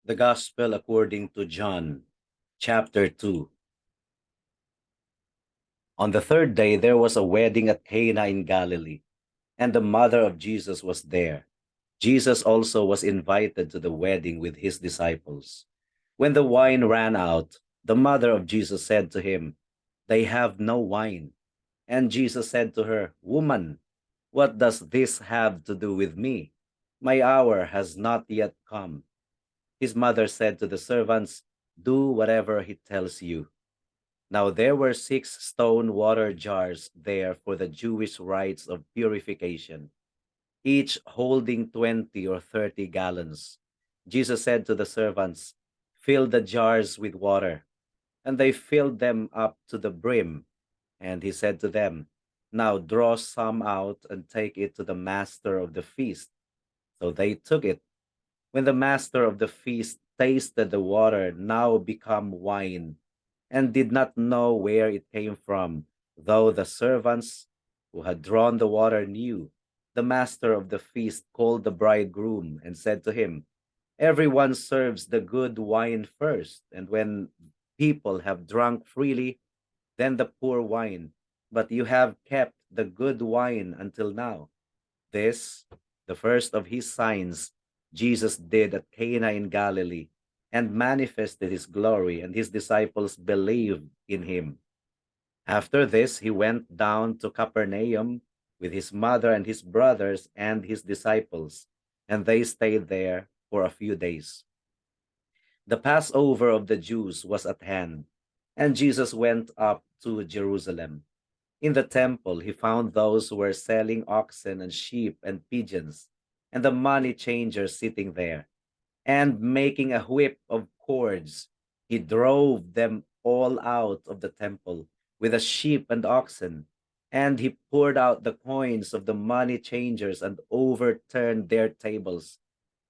The Gospel according to John, chapter 2. On the third day there was a wedding at Cana in Galilee, and the mother of Jesus was there. Jesus also was invited to the wedding with his disciples. When the wine ran out, the mother of Jesus said to him, "They have no wine." And Jesus said to her, "Woman, what does this have to do with me? My hour has not yet come." His mother said to the servants, "Do whatever he tells you." Now there were 6 stone water jars there for the Jewish rites of purification, each holding 20 or 30 gallons. Jesus said to the servants, "Fill the jars with water." And they filled them up to the brim. And he said to them, "Now draw some out and take it to the master of the feast." So they took it. When the master of the feast tasted the water now become wine, and did not know where it came from, though the servants who had drawn the water knew, the master of the feast called the bridegroom and said to him, "Everyone serves the good wine first, and when people have drunk freely, then the poor wine. But you have kept the good wine until now." This, the first of his signs, Jesus did at Cana in Galilee, and manifested his glory, and his disciples believed in him. After this, he went down to Capernaum with his mother and his brothers and his disciples, and they stayed there for a few days. The Passover of the Jews was at hand, and Jesus went up to Jerusalem. In the temple, he found those who were selling oxen and sheep and pigeons, and the money changers sitting there. And making a whip of cords, he drove them all out of the temple with the sheep and oxen. And he poured out the coins of the money changers and overturned their tables.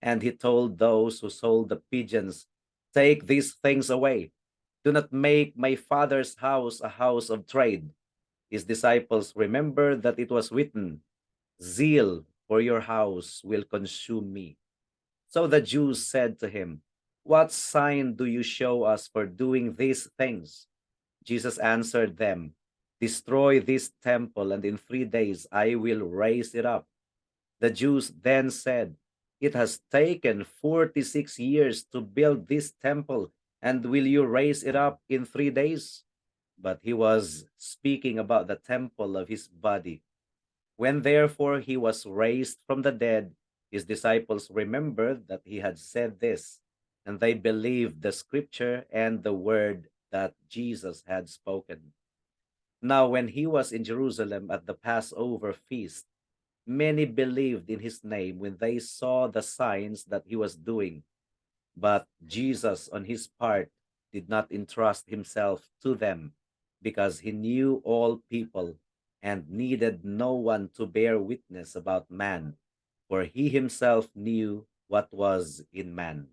And he told those who sold the pigeons, "Take these things away. Do not make my father's house a house of trade." His disciples remembered that it was written, "Zeal for your house will consume me." So the Jews said to him, "What sign do you show us for doing these things?" Jesus answered them, "Destroy this temple, and in 3 days I will raise it up." The Jews then said, "It has taken 46 years to build this temple, and will you raise it up in 3 days?" But he was speaking about the temple of his body. When therefore he was raised from the dead, his disciples remembered that he had said this, and they believed the scripture and the word that Jesus had spoken. Now, when he was in Jerusalem at the Passover feast, many believed in his name when they saw the signs that he was doing. But Jesus, on his part, did not entrust himself to them, because he knew all people and needed no one to bear witness about man, for he himself knew what was in man.